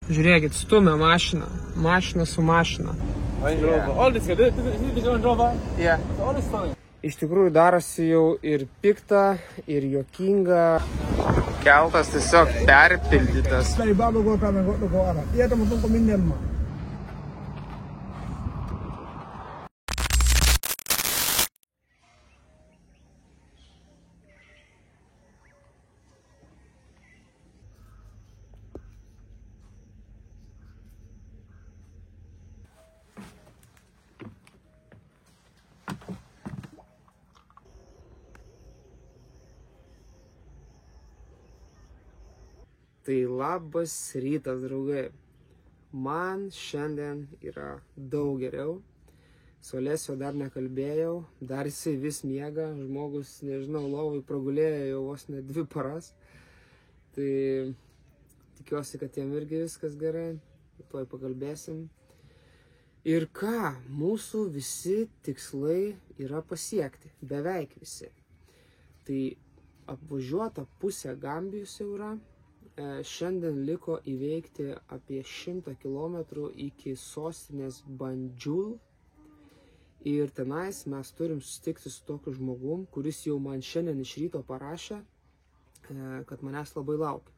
Žiūrėkit, stumia mašiną. Mašina su mašina. Iš tikrųjų darosi jau ir pikta, ir juokinga. Keltas tiesiog perpildytas. Tai labas rytas, draugai. Man šiandien yra daug geriau. Su Alesio dar nekalbėjau, dar jisai vis miega. Žmogus, nežinau, lovai pragulėjo jau vos ne 2 paras. Tai tikiuosi, kad jam irgi viskas gerai. Tuoj pakalbėsim. Ir ką, mūsų visi tikslai yra pasiekti. Beveik visi. Tai apvažiuota pusė Gambijos jau yra. Šiandien liko įveikti apie 100 km iki sostinės Bandžul. Ir tenais mes turim susitikti su tokiu žmogum, kuris jau man šiandien iš ryto parašė, kad manęs labai laukia.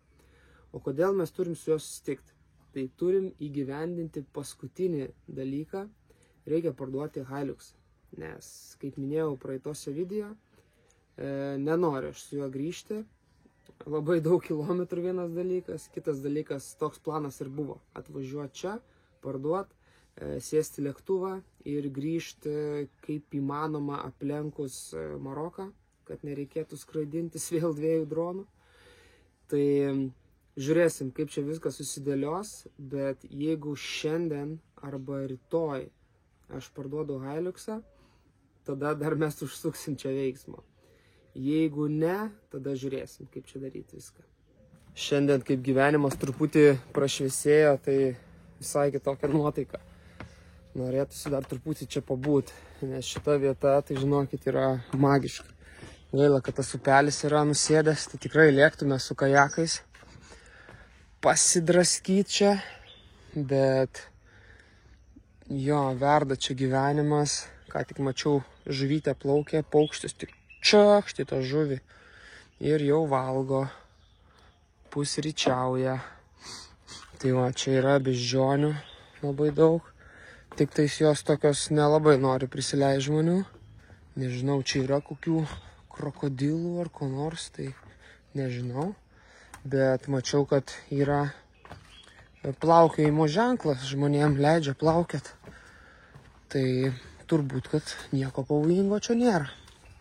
O kodėl mes turim su juo susitikti? Tai turim įgyvendinti paskutinį dalyką, reikia parduoti Hilux. Nes, kaip minėjau praeitose video, nenoriu aš su juo grįžti. Labai daug kilometrų vienas dalykas, kitas dalykas, toks planas ir buvo. Atvažiuoti čia, parduoti, sėsti lėktuvą ir grįžti kaip įmanoma aplenkus Maroką, kad nereikėtų skraidintis vėl 2 dronų. Tai žiūrėsim, kaip čia viskas susidėlios, bet jeigu šiandien arba rytoj aš parduodu Hiluxą, tada dar mes užsuksim čia veiksmo. Jeigu ne, tada žiūrėsim, kaip čia daryti viską. Šiandien, kaip gyvenimas truputį prašviesėjo, tai visai kitokia nuotaika. Norėtųsi dar truputį čia pabūti, nes šita vieta, tai žinokit, yra magiška. Gaila, kad tas upelis yra nusėdęs, tai tikrai lėktume su kajakais pasidraskyti čia, bet jo, verda čia gyvenimas. Ką tik mačiau, žuvytė plaukė, paukštis tik čakšti tą žuvį ir jau valgo, pusryčiauja. Tai va, čia yra beždžionių labai daug, tik tais jos tokios nelabai nori prisileisti žmonių. Nežinau, čia yra kokių krokodilų ar ko nors, tai nežinau. Bet mačiau, kad yra plaukiojimo ženklas, žmonėm leidžia plaukiat. Tai turbūt, kad nieko pavojingo čia nėra.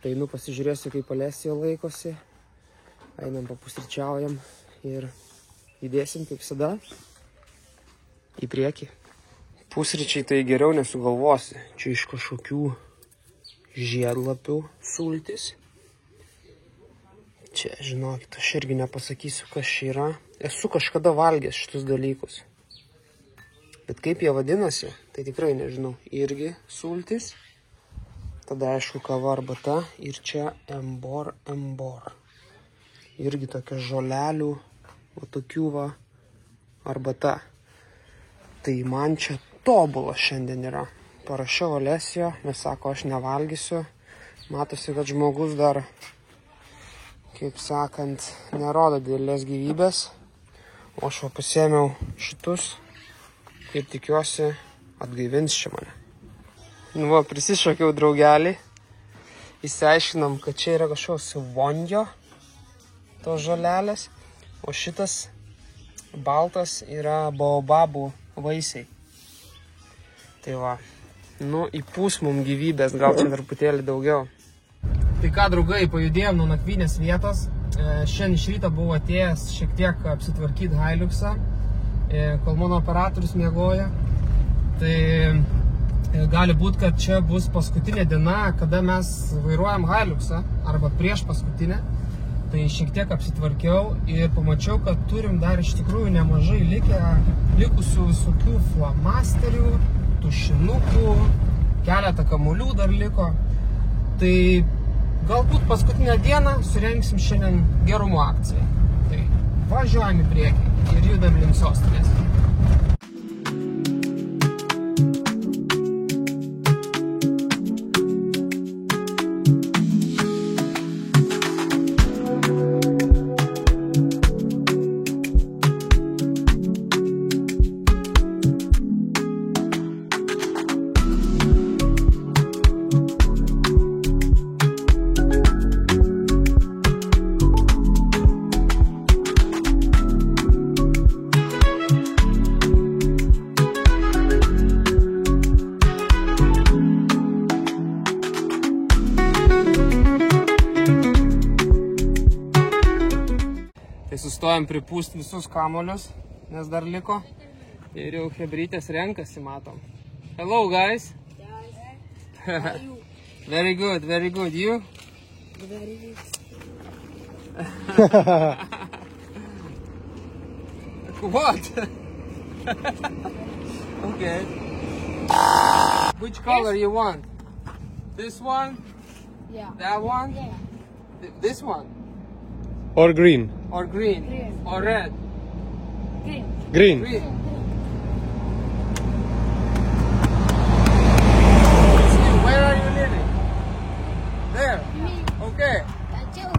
Tai pasižiūrėsiu, kaip Alesio laikosi. Einam papusryčiaujam ir judėsim, kaip visada, į priekį. Pusryčiai tai geriau nesugalvosi. Čia iš kažkokių žiedlapių sultis. Čia, žinokit, aš irgi nepasakysiu, kas čia yra. Esu kažkada valgęs šitus dalykus. Bet kaip jie vadinasi, tai tikrai nežinau. Irgi sultis. Tada, aišku, kava arbata ir čia embor. Irgi tokia žolelių, va tokių va arbata. Tai man čia tobula šiandien yra. Parašiau Alesio, nes sako, aš nevalgysiu. Matosi, kad žmogus dar, kaip sakant, nerodo didelės gyvybės. O aš va pasėmiau šitus ir tikiuosi atgaivins čia mane. Nu, va, prisišokiau draugelį, įsiaiškinom, kad čia yra kažkoks vonjo, tos žolelės, o šitas baltas yra baobabų vaisiai. Tai va, nu, įpūs mum gyvybės, gal čia truputėlį daugiau. Tai ką, draugai, pajudėjom nuo nakvynės vietos. Šiandien iš ryto buvo atėjęs šiek tiek apsitvarkyti Hiluxą, kol mano operatorius miegoja. Tai gali būti, kad čia bus paskutinė diena, kada mes vairuojam Hiluxą, arba prieš paskutinę. Tai šiek tiek apsitvarkiau ir pamačiau, kad turim dar iš tikrųjų nemažai likusių visokių flomasterių, tušinukų, keletą kamuolių dar liko. Tai galbūt paskutinę dieną surengsim šiandien gerumo akciją. Tai važiuojam į priekį ir judam link sostinės. Važiuojam pripūsti visus kamuolius, nes dar liko. Ir jau hebrytės renkasi, matom. Hello, guys. How are you? Very good, very good. You? Very good. What? Okay. Which color you want? This one? Yeah. That one? Yeah. This one? Or green? Or green? Green. Or red? Green. Green. Green. Where are you living? There. Me. Okay. That's you.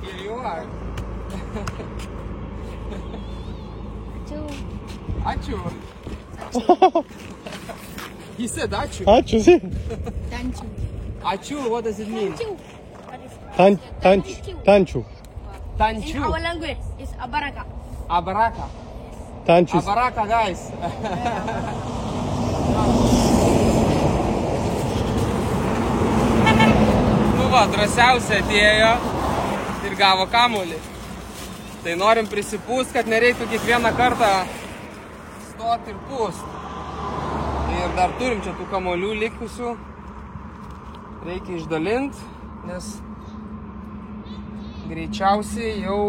Here you are. That's you. Achu. He said achu. Ačiū, sí. Thank you. Achu, what does it mean? Thank you. What is Tančių. In Tanchu. our language, it's abaraka. Abaraka. Tančius. Abaraka, guys. Nu va, drąsiausiai atėjo ir gavo kamuolį. Tai norim prisipūst, kad nereiktų kiekvieną kartą stoti ir pūst. Ir dar turim čia tų kamuolių likusių. Reikia išdalint, nes greičiausiai jau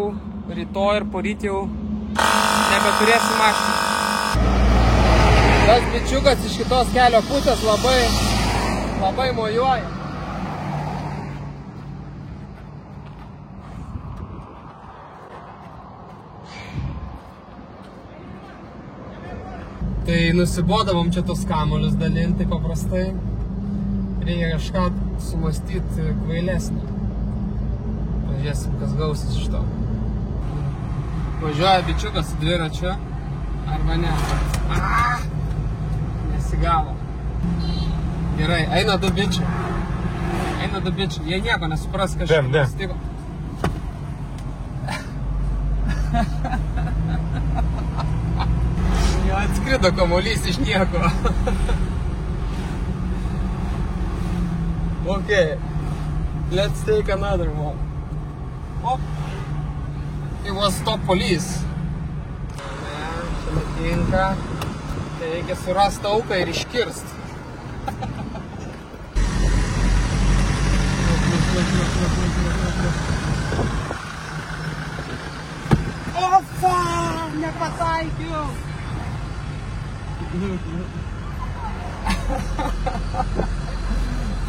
rytoj ir poryt jau nebeturėsim mašinų. Tas bičiukas iš kitos kelio pusės labai mojuoja. Tai nusibodavom čia tos kamuolius dalinti paprastai. Reikia kažką sumastyti kvailesnį. Pažiūrėsim, kas gausis iš to. Važiuoja bičiukas su dviračiu. Arba ne. Nesigavo. Gerai, eina du bičiai. Jie nieko nesupras, kas čia nustiko. Jo atskrido kamuolys iš nieko. Okay, let's take another one. Oh, it was stop police. Ne, čia netinka. Tai reikia surasti auką ir iškirst. Oh, fuck! Nepataikiau!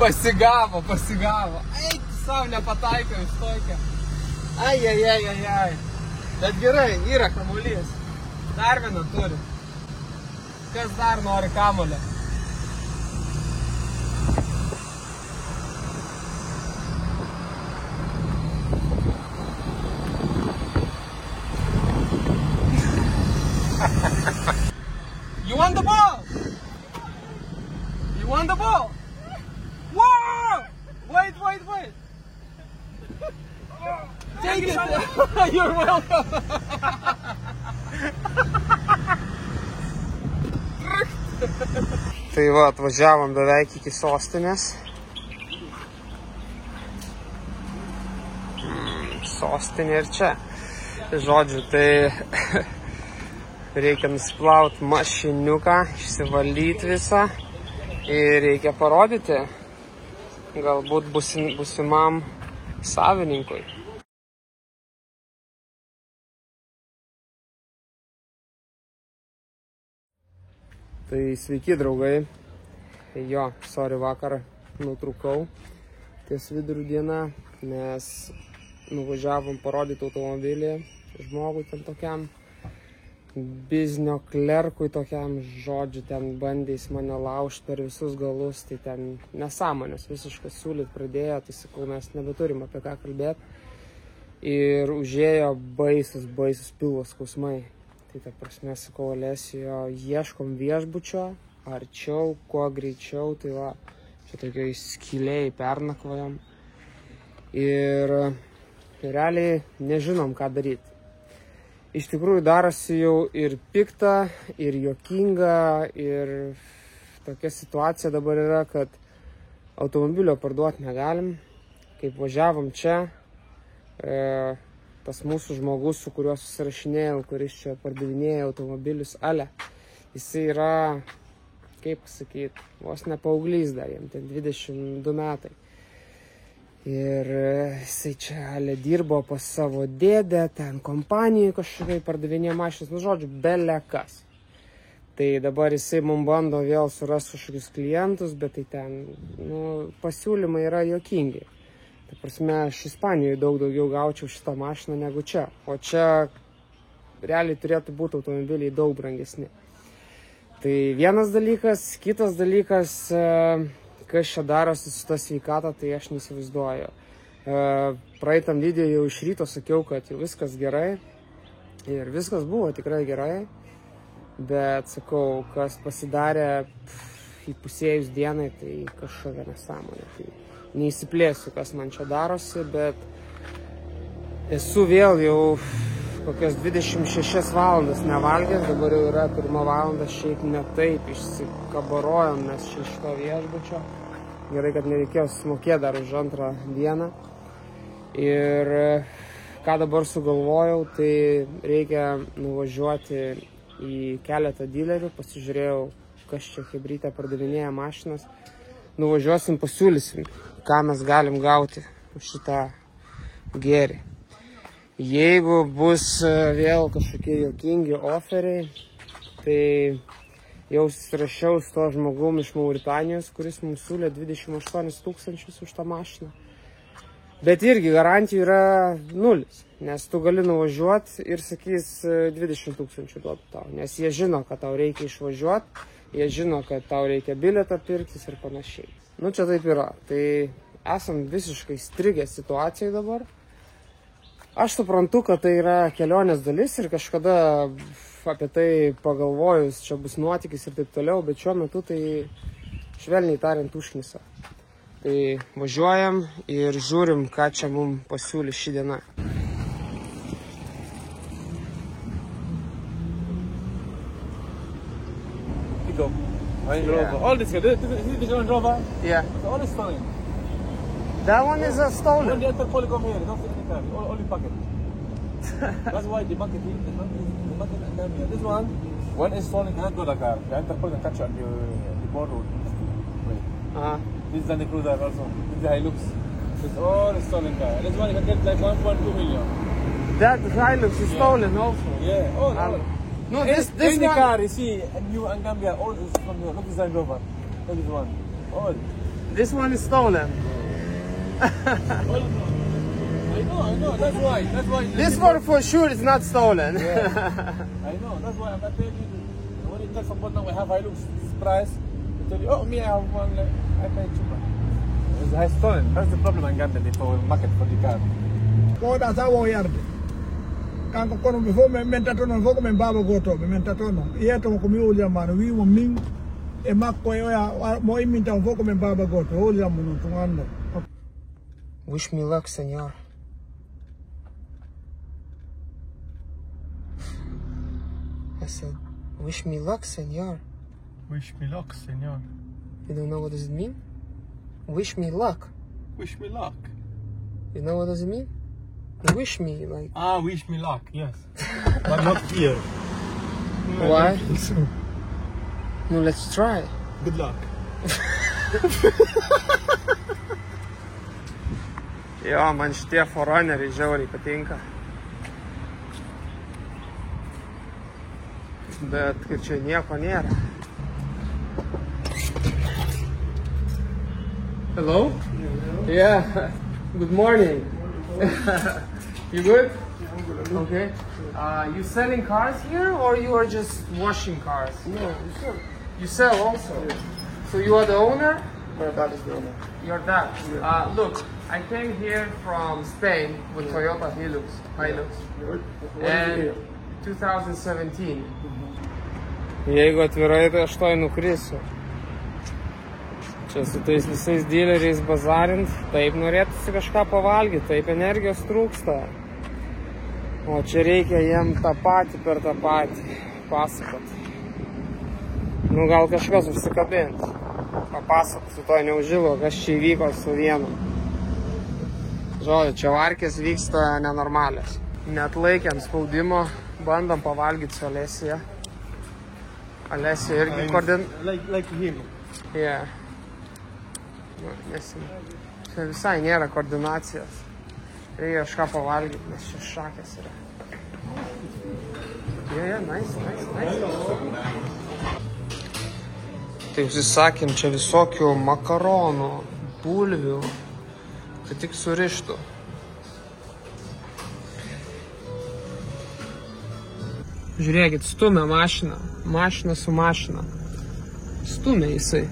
Pasigavo. Eik, savo nepataikiau iš tokią. Ai. Bet gerai, yra kamuolys. Dar vieną turi. Kas dar nori kamuolio? You want the ball? You want the ball? Whoa! Wait. Take it. You're welcome. Tai va, atvažiavom beveik iki sostinės. Sostinė ir čia. Žodžiu, tai reikia nusiplauti mašiniuką, išsivalyti visą ir reikia parodyti galbūt būsimam savininkui. Tai sveiki, draugai. Jo, sorry, vakar nutrūkau ties vidurių dieną, nes nuvažiavom parodyti automobilį žmogui ten tokiam biznio klerkui tokiam, žodžiu, ten bandė jis mane laužti per visus galus, tai ten nesąmonės visiškai siūlyt pradėjo, tai sakau, mes nebeturim apie ką kalbėti. Ir užėjo baisus pilvo skausmai. Tai ta prasme, sakau, Alesijo, ieškom viešbučio, arčiau, kuo greičiau, tai va, čia tokioj skylėj pernakvojom. Ir realiai nežinom, ką daryti. Iš tikrųjų darosi jau ir pikta, ir juokinga, ir tokia situacija dabar yra, kad automobilio parduoti negalim. Kaip važiavom čia, tas mūsų žmogus, su kuriuo susirašinėjau, kuris čia pardavinėja automobilius, jisai yra, kaip pasakyti, vos ne paauglys dar, jam ten 22 metai. Ir jisai čia dirbo pas savo dėdę, ten kompanijoje kažkokiai pardavinėja mašinas, žodžiu, belekas. Tai dabar jisai mums bando vėl surasti kažkokius klientus, bet tai ten, pasiūlymai yra juokingi. Tai prasme, aš Ispanijoje daug daugiau gaučiau šitą mašiną negu čia. O čia realiai turėtų būti automobiliai daug brangesni. Tai vienas dalykas, kitas dalykas, kas čia darosi su ta sveikata, tai aš neįsivaizduoju. Praeitam video jau iš ryto sakiau, kad jau viskas gerai. Ir viskas buvo tikrai gerai. Bet, sakau, kas pasidarė įpusėjus dienai, tai kažkokia nesąmonė. Tai neįsiplėsiu, kas man čia darosi, bet esu vėl jau kokias 26 valandas nevalgęs, dabar jau yra 1 valanda, šiaip ne taip išsikabarojom mes čia iš to viešbučio. Gerai, kad nereikėjo sumokėti dar už 2 dieną. Ir ką dabar sugalvojau, tai reikia nuvažiuoti į keletą dilerių, pasižiūrėjau, kas čia chebrytė pardavinėja mašinas. Nuvažiuosim, pasiūlysim, ką mes galim gauti už šitą gėrį. Jeigu bus vėl kažkokie juokingi oferiai, tai jau susirašiau su to žmogum iš Mauritanijos, kuris mums siūlė 28 000 už tą mašiną. Bet irgi garantijų yra 0, nes tu gali nuvažiuoti ir sakys 20 000 duotų tau, nes jie žino, kad tau reikia išvažiuoti, jie žino, kad tau reikia bilietą pirktis ir panašiai. Čia taip yra, tai esam visiškai strigę situacijai dabar. Aš suprantu, kad tai yra kelionės dalis ir kažkada apie tai pagalvojus, čia bus nuotykis ir taip toliau, bet šiuo metu tai švelniai tariant užknisa. Tai važiuojam ir žiūrim, ką čia mums pasiūlys ši diena. Range Rover. All this here, this is Range Rover? Yeah. All is stolen. That one is stolen. When the other poly come here, don't sit in the car, all in pocket. That's why the bucket and then this one, when it's stolen, cannot go to the car. The Interpol can catch you on the board road. This is the Cruiser also. This is the Hilux. It's all stolen car. This one you can get like 1.2 million. That Hilux is stolen also. Yeah, all. No, this one... car you see, a new Angambia, all is from the look design Rover. Look this one. All. This one is stolen. I know. That's why. This one for sure is not stolen. Yeah. I know. That's why I'm not telling you. When you tell someone now we have Hilux, this price, they tell you, oh, me I have one. Like, I pay cheaper. It's stolen. That's the problem in Gambia. They for market for the car. Ko da sa wo yarde. Kan ko kono mi fo men mentato non fo ko men baba goto me mentato no. Yeto ko mi wuli amano wi mo min e makko ya mo iminta fo ko men baba goto wuli amano to ando. Wish me luck, senor. I said, wish me luck, senor. Wish me luck, senor. You don't know what does it mean? Wish me luck. Wish me luck. You know what does it mean? Wish me, like... Ah, wish me luck, yes. But not here. Why? No, let's try. Good luck. Jo, man šitie Forunneriai žiauriai patinka. Bet kaip čia nieko nėra. Hello? Yeah. Good morning. You good? Yeah, I'm good. Okay. You selling cars here or you are just washing cars? No, you sell. You sell also? Yeah. So you are the owner? My dad is the owner. Your dad? Yeah. Look, I came here from Spain with Toyota Hilux. And 2017. Jeigu atvirai, tai aš to nukrisiu. Čia su tais visais dileriais bazarint, taip norėtųsi kažką pavalgyti, taip energijos trūksta. O čia reikia jiem tą patį per tą patį pasakot. Nu gal kažkas užsikabint. Papasakot su to neužilo, kas čia įvyko su vienu. Žodžiu, čia varkės vyksta nenormalios. Net laikiant spaudimo, bandom pavalgyti su Alesija. Alesija irgi Like him. Yeah. Nes čia visai nėra koordinacijos. Reikia kažką pavalgyti, nes čia šakės yra. Nice. Tai užsisakėm čia visokių makaronų, bulvių, kad tik surištų. Žiūrėkit, stumia mašiną. Mašina su mašina. Stumia jisai.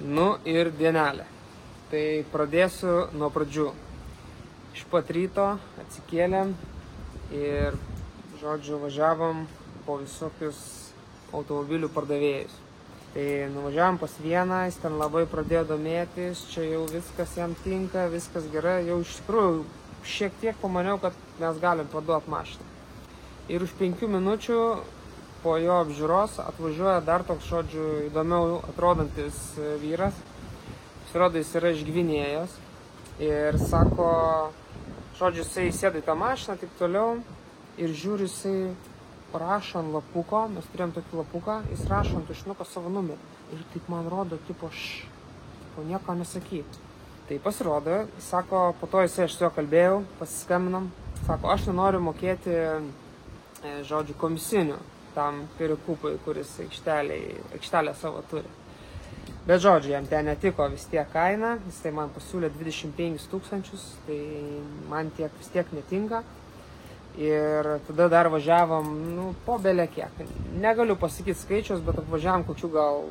Nu ir dienelė. Tai pradėsiu nuo pradžių. Iš pat ryto atsikėlėm ir, žodžiu, važiavom po visokius automobilių pardavėjus. Tai nuvažiavom pas vieną, jis ten labai pradėjo domėtis, čia jau viskas jam tinka, viskas gerai. Jau iš tikrųjų šiek tiek pamaniau, kad mes galim parduoti mašiną. Ir už 5 minučių po jo apžiūros atvažiuoja dar toks, žodžiu, įdomiau atrodantis vyras. Pasirodo, jis yra iš Gvinėjos ir sako, žodžiu, jisai sėda į tą mašiną, taip toliau ir žiūri, jisai rašo ant lapuko, mes turėjom tokį lapuką, jis rašo ant tušinuko savo numerį. Ir taip man rodo, tipo nieko nesakyt. Tai pasirodo, sako, po to jisai aš su juo kalbėjau, pasiskambinam, sako, aš nenoriu mokėti, žodžiu, komisinių tam perikūpai, kuris aikštelę savo turi. Bet žodžiu, jam ten netiko vis tiek kaina, jis tai man pasiūlė 25 000, tai man tiek vis tiek netinka. Ir tada dar važiavom, po belė kiek. Negaliu pasakyti skaičius, bet apvažiavom kokių gal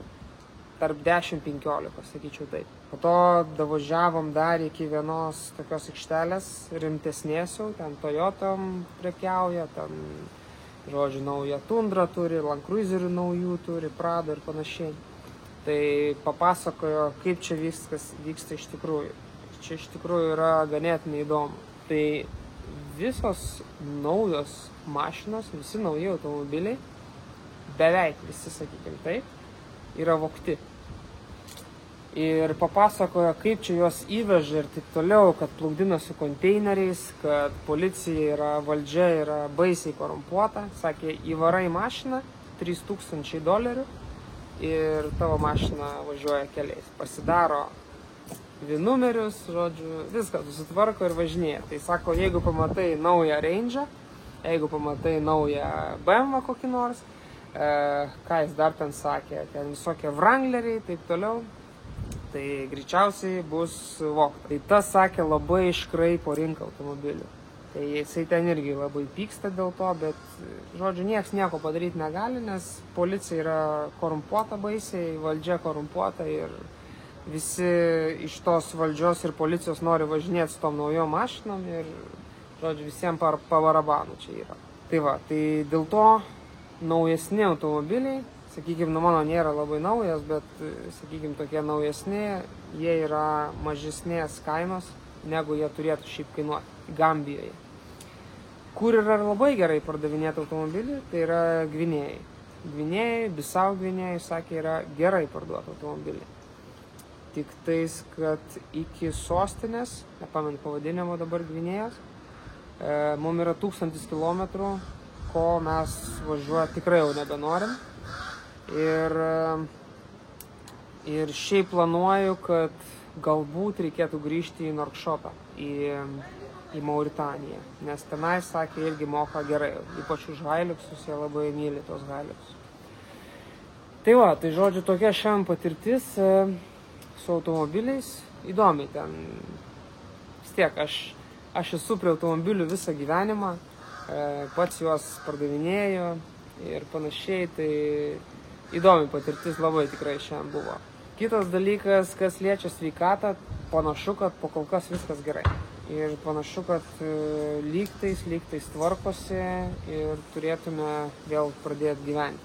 tarp 10-15, sakyčiau taip. Po to davažiavom dar iki vienos tokios aikštelės, rimtesnės jau, ten Toyotom prekiauja, ten, žodžiu, naują Tundrą turi, Land Cruiserių naujų turi, Prado ir panašiai. Tai papasakojo, kaip čia viskas vyksta iš tikrųjų. Čia iš tikrųjų yra ganėtinai įdomu. Tai visos naujos mašinos, visi nauji automobiliai, beveik visi, sakykime taip, yra vogti. Ir papasakojo, kaip čia juos įveža ir taip toliau, kad plukdina su konteineriais, kad policija valdžia yra baisiai korumpuota. Sakė, įvarai mašiną, $3000 ir tavo mašina važiuoja keliais. Pasidaro numerius, žodžiu, viską susitvarko ir važinėja. Tai sako, jeigu pamatai naują Range'ą, jeigu pamatai naują BMW kokį nors, ką jis dar ten sakė, ten visokie Wrangleriai, taip toliau, tai greičiausiai bus vogta. Tai tas, sakė, labai iškraipo rinką automobilių. Tai jisai ten irgi labai pyksta dėl to, bet, žodžiu, nieks nieko padaryti negali, nes policija yra korumpuota baisiai, valdžia korumpuota ir visi iš tos valdžios ir policijos nori važinėti su tom naujom mašinom ir, žodžiu, visiems pavarabanų čia yra. Tai va, tai dėl to naujesni automobiliai, sakykime, mano nėra labai naujas, bet, sakykime, tokie naujesni, jie yra mažesnės kainos, negu jie turėtų šiaip kainuoti Gambijoje. Kur yra labai gerai pardavinėti automobilį, tai yra Gvinėjai. Gvinėjai, Bisau Gvinėjai, sakė, yra gerai parduoti automobilį. Tik tais, kad iki sostinės, nepamenu pavadinimo dabar Gvinėjos, mums yra 1000 kilometrų, ko mes važiuoti tikrai jau nebenorim. Ir šiaip planuoju, kad galbūt reikėtų grįžti į Norkšotą, į Mauritaniją, nes tenai, sakė, irgi moka gerai, ypač už Hiluxus, jie labai myli tos Hiluxus. Tai va, tai žodžiu, tokia šiandien patirtis su automobiliais, įdomiai ten, vis tiek, aš esu prie automobilių visą gyvenimą, pats juos pardavinėju ir panašiai, tai įdomi patirtis labai tikrai šiandien buvo. Kitas dalykas, kas liečia sveikatą, panašu, kad po kol kas viskas gerai. Ir panašu, kad lygtais tvarkosi ir turėtume vėl pradėti gyventi.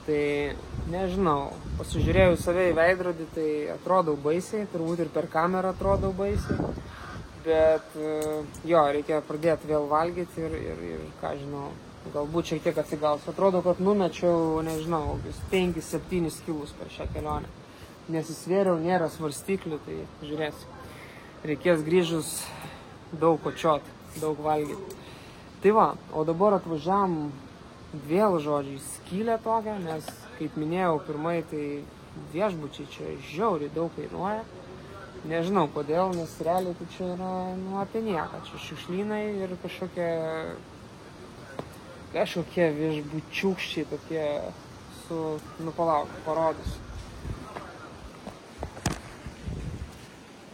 Tai nežinau, pasižiūrėjau save į veidrodį, tai atrodau baisiai, turbūt ir per kamerą atrodau baisiai. Bet jo, reikia pradėti vėl valgyti ir ką žinau, galbūt šiek tiek atsigausiu. Atrodo, kad numečiau, nežinau, 5-7 kilus per šią kelionę. Nesisvėriau, nėra svarstyklių, tai žiūrėsiu. Reikės grįžus daug kočiot, daug valgyti. Tai va, o dabar atvažiavam vėl žodžiai skylę tokią, nes, kaip minėjau, pirmai tai viešbučiai čia žiauriai daug kainuoja. Nežinau kodėl, nes realiai tai čia yra apie nieką. Čia šiukšlynai ir kažkokie viešbučiukščiai tokie su, palauk, parodysiu.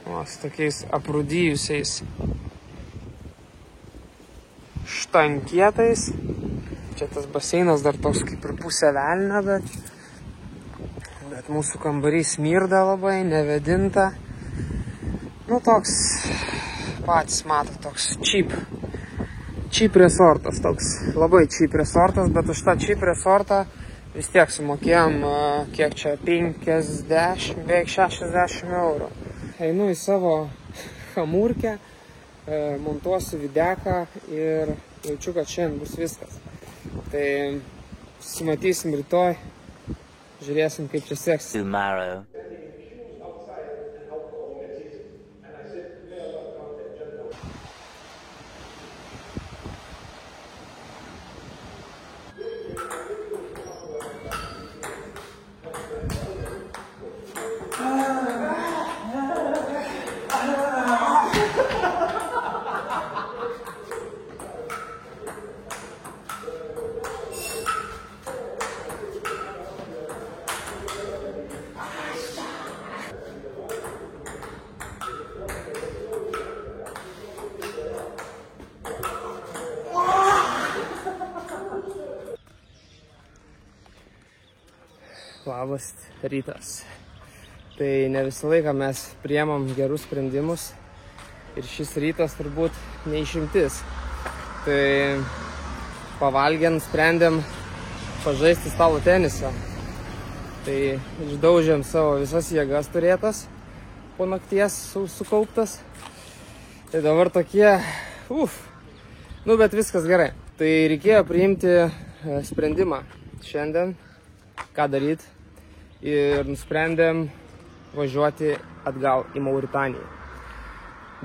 O, su tokiais aprūdijusiais štankietais. Čia tas baseinas dar toks kaip ir pusė velnio, bet mūsų kambarys smirda labai, nevedinta. Nu, toks, patys mato, toks cheap resortas, toks labai cheap resortas, bet už tą cheap resortą vis tiek sumokėjom, kiek čia, 50, beveik 60 eurų. Einu į savo hamurkę, montuosiu videką ir jaučiu, kad šiandien bus viskas. Tai susimatysim rytoj, žiūrėsim, kaip čia seksis. Tomorrow. Labas rytas. Tai ne visą laiką mes priemam gerus sprendimus ir šis rytas turbūt neišimtis. Tai pavalgę nusprendėm pažaisti stalo tenisą. Tai išdaužėm savo visas jėgas turėtas po nakties sukauptas. Tai dabar tokie, bet viskas gerai. Tai reikėjo priimti sprendimą šiandien, ką daryti. Ir nusprendėm važiuoti atgal į Mauritaniją.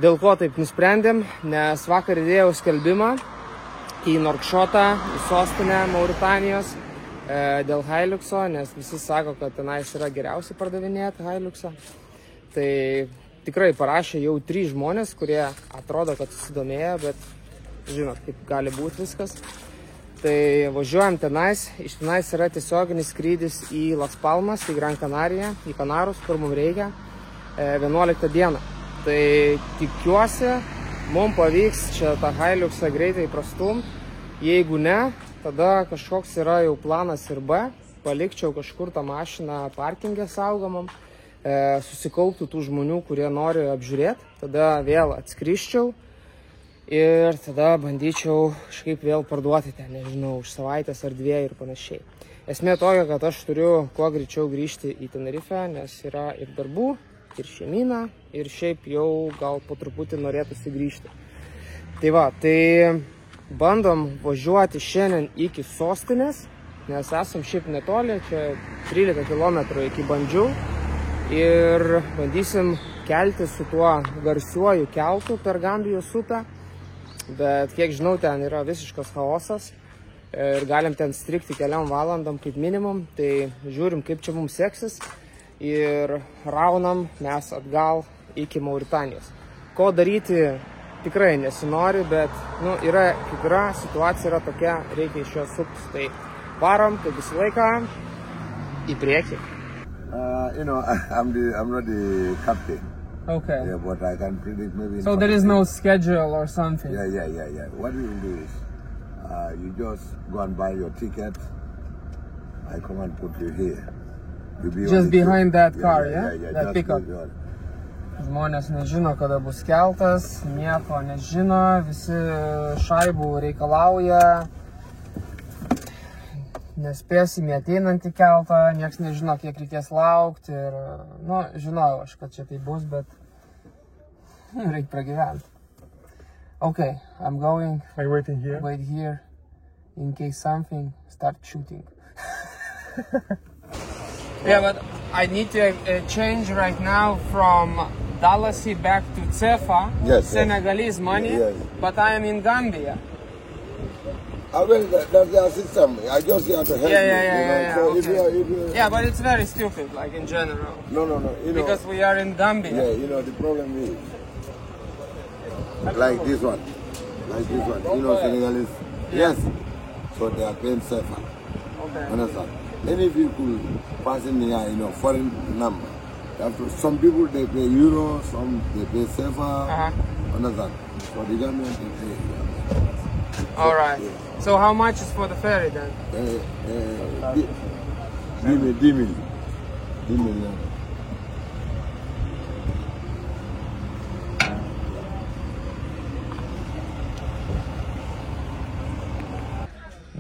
Dėl ko taip nusprendėm? Nes vakar įdėjau skelbimą į Norkšotą, į sostinę Mauritanijos dėl Hiluxo, nes visi sako, kad tenais yra geriausiai pardavinėti Hiluxą. Tai tikrai parašė jau 3 žmonės, kurie atrodo, kad susidomėjo, bet žinot, kaip gali būti viskas. Tai važiuojam tenais, iš tenais yra tiesioginis skrydis į Las Palmas, į Gran Canariją, į Kanarus, kur mums reikia 11 dieną. Tai tikiuosi, mums pavyks čia tą Hiluxą greitai prastumti. Jeigu ne, tada kažkoks yra jau planas ir B, palikčiau kažkur tą mašiną parkingę saugomam, susikauptų tų žmonių, kurie nori apžiūrėti, tada vėl atskrisčiau. Ir tada bandyčiau kažkaip vėl parduoti ten, nežinau, už savaitės ar 2 ir panašiai. Esmė tokia, kad aš turiu kuo greičiau grįžti į Tenerifę, nes yra ir darbų, ir šeimyna, ir šiaip jau gal po truputį norėtųsi grįžti. Tai va, tai bandom važiuoti šiandien iki sostinės, nes esam šiaip netoli, čia 13 km iki Bandžių. Ir bandysim kelti su tuo garsiuoju keltu per Gambijos upę. Bet kiek žinau, ten yra visiškas chaosas ir galim ten strikti keliom valandom kaip minimum. Tai žiūrim, kaip čia mums seksis ir raunam mes atgal iki Mauritanijos. Ko daryti tikrai nesinori, bet yra kaip yra, situacija yra tokia, reikia iš jos suktis. Tai varom, kaip visą laiką, į priekį. I'm not the captain. Okay. Yeah, but I can predict maybe. So there is no schedule or something? Yeah. What you will do is, you just go and buy your ticket. I come and put you here. Just behind that car, yeah? just That pickup. Žmonės nežino, kada bus keltas, nieko nežino, visi šaibų reikalauja. Nespėsim į ateinantį keltą, nieks nežino, kiek reikės laukti ir, žinojau aš, kad čia tai bus, bet reikia pragyventi. Okay, I'm going. Are you waiting here? Wait here in case something start shooting. Yeah, but I need to change right now from Dalasi back to Cefa, Yes, Senegalese money, Yes. but I am in Gambia. Well, that's their system. I just have to help you. Yeah, So if okay. you Yeah, but it's very stupid, like in general, no, you know, because we are in Gambia. yeah, you know, the problem is like this one. You know, Senegalese. Yes. So they are paying safer. Okay. Understand? Any vehicle passing near, you know, foreign number. Some people they pay euro, some they pay safer. Understand? So the government they pay. All right. So how much is for the ferry then? 10 million.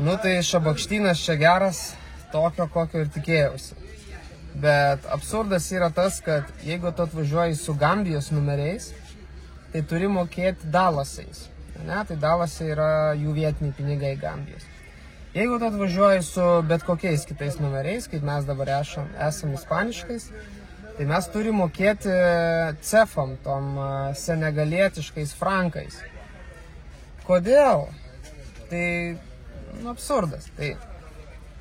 Nu tai šabakštynas čia geras, tokio kokio ir tikėjausi. Bet absurdas yra tas, kad jeigu tu atvažiuoji su Gambijos numeriais, tai turi mokėti dalasais. Ne, tai dalasai yra jų vietiniai pinigai Gambijos. Jeigu tu atvažiuoji su bet kokiais kitais numeriais, kaip mes dabar esam ispaniškais, tai mes turime mokėti cefam, tom senegalietiškais frankais. Kodėl? Tai absurdas. Tai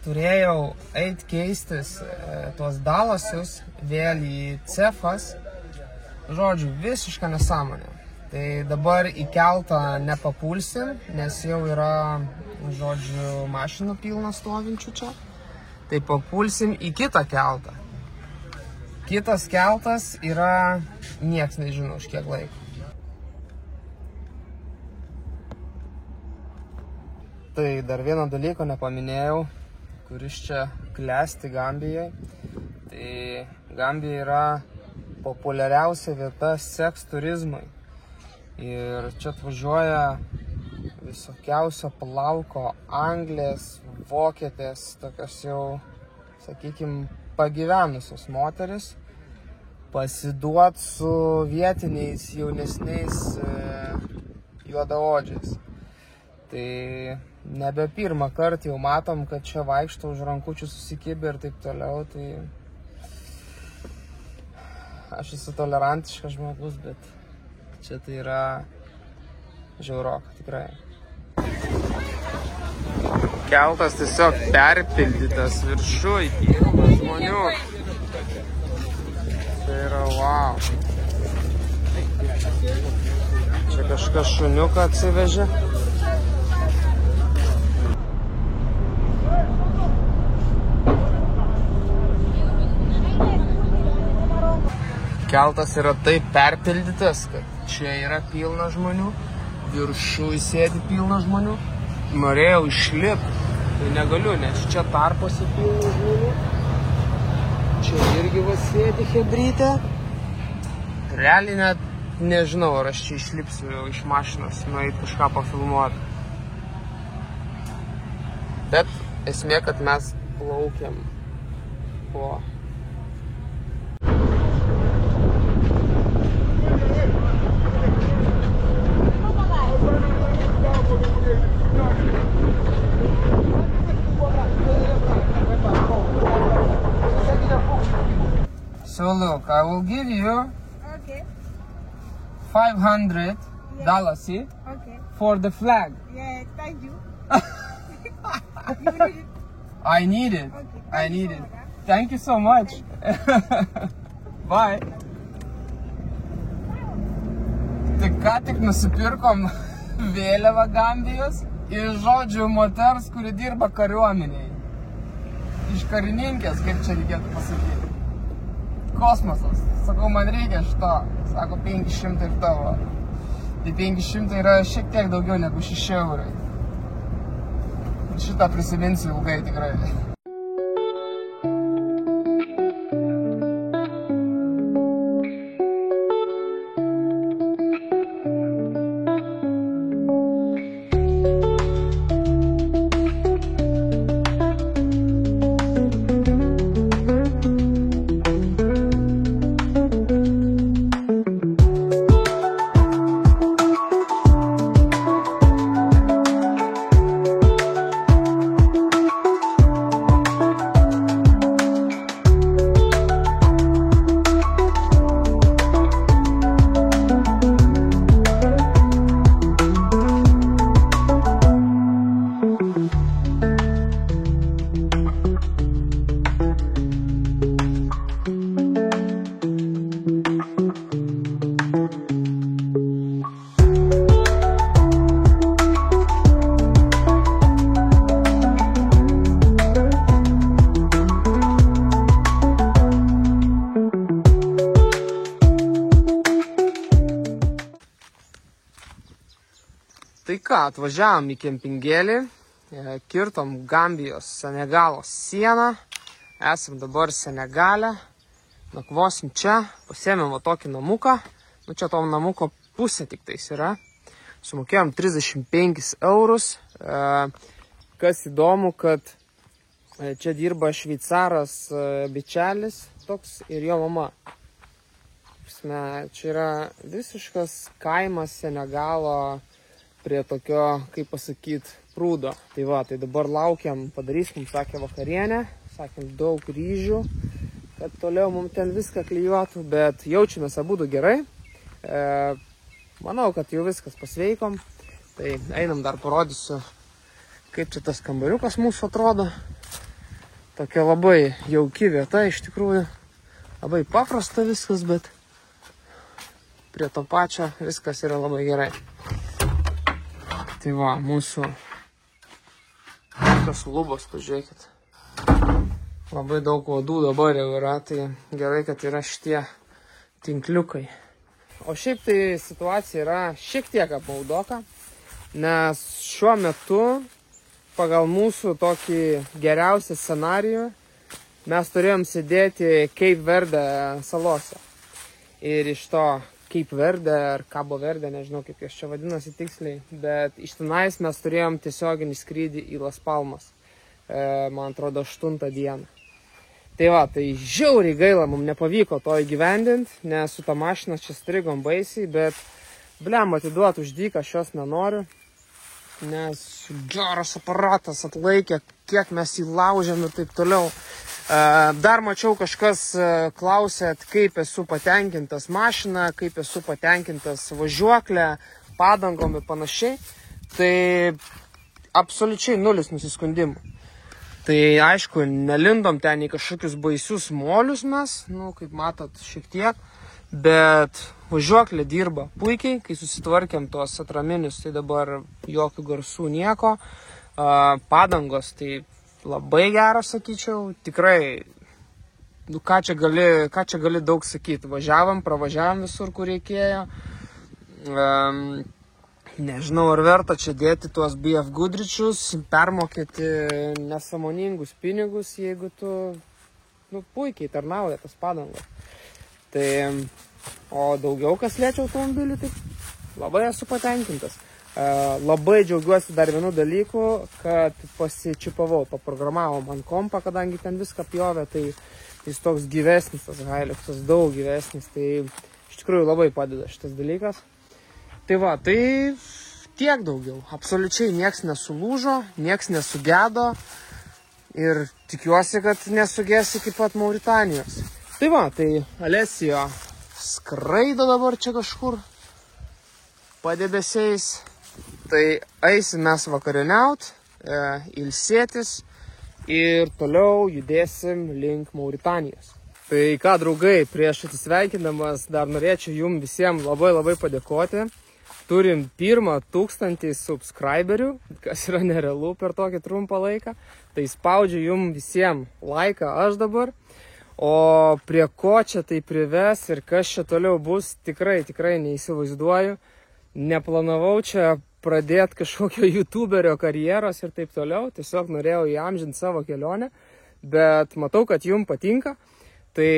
turėjau eiti keistis tuos dalasius vėl į cefas. Žodžiu, visiška nesąmonė. Tai dabar į keltą nepapulsim, nes jau yra, žodžiu, mašinų pilna stovinčių čia. Tai papulsim į kitą keltą. Kitas keltas yra, nieks nežino už kiek laiko. Tai dar vieną dalyką nepaminėjau, kuris čia klesti Gambijai. Tai Gambija yra populiariausia vieta seks turizmui. Ir čia atvažiuoja visokiausio plauko anglės, vokietės, tokios jau, sakykime, pagyvenusios moteris, pasiduot su vietiniais jaunesniais juodaodžiais. Tai nebe pirmą kartą jau matom, kad čia vaikšto už rankučių susikibę ir taip toliau. Tai aš esu tolerantiškas žmogus, bet čia tai yra žiauroka, tikrai. Keltas tiesiog perpildytas viršuj, pilnas žmonių. Tai yra wow. Čia kažkas šuniuką atsivežė. Keltas yra taip perpildytas, kad čia yra pilna žmonių, viršuj sėdi pilna žmonių. Norėjau išlipti, tai negaliu, nes čia tarposi pilna žmonių. Čia irgi va sėdi hebrytė. Realiai net nežinau, ar aš čia išlipsiu iš mašinos, nueit kažką pafilmuoti. Bet esmė, kad mes plaukiam po... So look, I will give you Okay. $500 Okay. for the flag. Yeah, thank you. You need it. I need it. Okay. I need it. Thank you so much. Bye. Tai ką tik nusipirkom vėliavą Gambijos iš žodžių moters, kuri dirba kariuomeniai. Iš karininkės, kaip čia reikėtų pasakyti. Kosmosas. Sakau, man reikia šito. Sako, 500 ir tavo. Tai 500 yra šiek tiek daugiau negu 6 eurai. Šitą prisiminsiu ilgai tikrai. ką, atvažiavom į kempingėlį, kirtom Gambijos Senegalo sieną, esam dabar Senegale, nakvosim čia, pasėmėm va tokį namuką, nu čia tom namuko pusė tik tais yra, sumokėjom 35 eurus, kas įdomu, kad čia dirba šveicaras bičelis toks ir jo mama. Čia yra visiškas kaimas Senegalo prie tokio, kaip pasakyt, prūdo. Tai va, tai dabar laukiam, padarysim, sakė, vakarienę, sakėm, daug ryžių, kad toliau mums ten viską klijuotų, bet jaučiamės abudu gerai. Manau, kad jau viskas pasveikom, tai einam dar parodysiu, kaip čia tas kambariukas mūsų atrodo. Tokia labai jauki vieta iš tikrųjų, labai paprasta viskas, bet prie to pačio viskas yra labai gerai. Tai va, mūsų tokios lubos, pažiūrėkit. Labai daug uodų dabar jau yra, tai gerai, kad yra šitie tinkliukai. O šiaip tai situacija yra šiek tiek apmaudoka, nes šiuo metu pagal mūsų tokį geriausią scenarijų mes turėjom sėdėti Cape Verde salose. Ir iš to Cape Verde ar Cabo Verde, nežinau kaip jos čia vadinasi tiksliai, bet iš tenais mes turėjom tiesioginį skrydį į Las Palmas, man atrodo 8 dieną. Tai va, tai žiauriai gaila, mums nepavyko to įgyvendinti, nes su ta mašina čia strigom baisiai, bet blem atiduot už dyką aš jos nenoriu, nes geras aparatas atlaikė, kiek mes jį laužėm ir taip toliau. Dar mačiau, kažkas klausėt, kaip esu patenkintas mašiną, kaip esu patenkintas važiuoklę, padangom ir panašiai. Tai absoliučiai nulis nusiskundimų. Tai aišku, nelindom ten į kažkokius baisius molius mes, nu, kaip matot, šiek tiek, bet važiuoklė dirba puikiai, kai susitvarkėm tuos atraminius, tai dabar jokių garsų nieko. Padangos, tai labai geras, sakyčiau, tikrai, nu, ką čia gali daug sakyti, pravažiavam visur, kur reikėjo. Nežinau, ar verta čia dėti tuos BF Goodrichus, permokėti nesąmoningus pinigus, jeigu tu, nu, puikiai tarnauja tas padangos. Tai, o daugiau kas liečia automobilį, tai labai esu patenkintas. Labai džiaugiuosi dar vienu dalyku, kad pasičipavau, paprogramavau man kompą, kadangi ten viską pjovė, tai jis toks gyvesnis, tas Hiluxas, daug gyvesnis, tai iš tikrųjų labai padeda šitas dalykas. Tai va, tai tiek daugiau, absoliučiai nieks nesulūžo, nieks nesugedo ir tikiuosi, kad nesugės iki pat Mauritanijos. Tai va, tai Alessio skraido dabar čia kažkur padebesiais. Tai eisim mes vakarieniaut, ilsėtis ir toliau judėsim link Mauritanijos. Tai ką, draugai, prieš atsisveikindamas dar norėčiau jums visiems labai padėkoti. Turim 1000 subscriberių, kas yra nerealu per tokį trumpą laiką. Tai spaudžiu jums visiems laiką aš dabar. O prie ko čia tai prives ir kas čia toliau bus, tikrai neįsivaizduoju. Neplanavau čia pradėti kažkokio youtuberio karjeros ir taip toliau. Tiesiog norėjau įamžinti savo kelionę, bet matau, kad jums patinka. Tai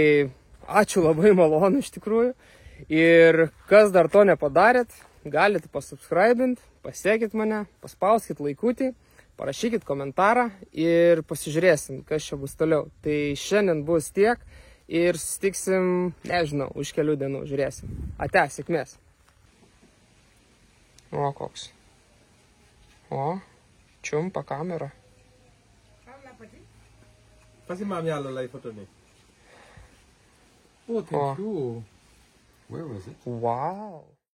ačiū, labai malonu iš tikrųjų. Ir kas dar to nepadarėt, galite pasubscribinti, pasiekit mane, paspauskit laikutį, parašykit komentarą ir pasižiūrėsim, kas čia bus toliau. Tai šiandien bus tiek ir susitiksim, nežinau, už kelių dienų, žiūrėsim. Ate, sėkmės. O, koks. O, čiumpa kamera. Pasti mam ya lalai foto ni. Oh, thank you. Where was it? Wow.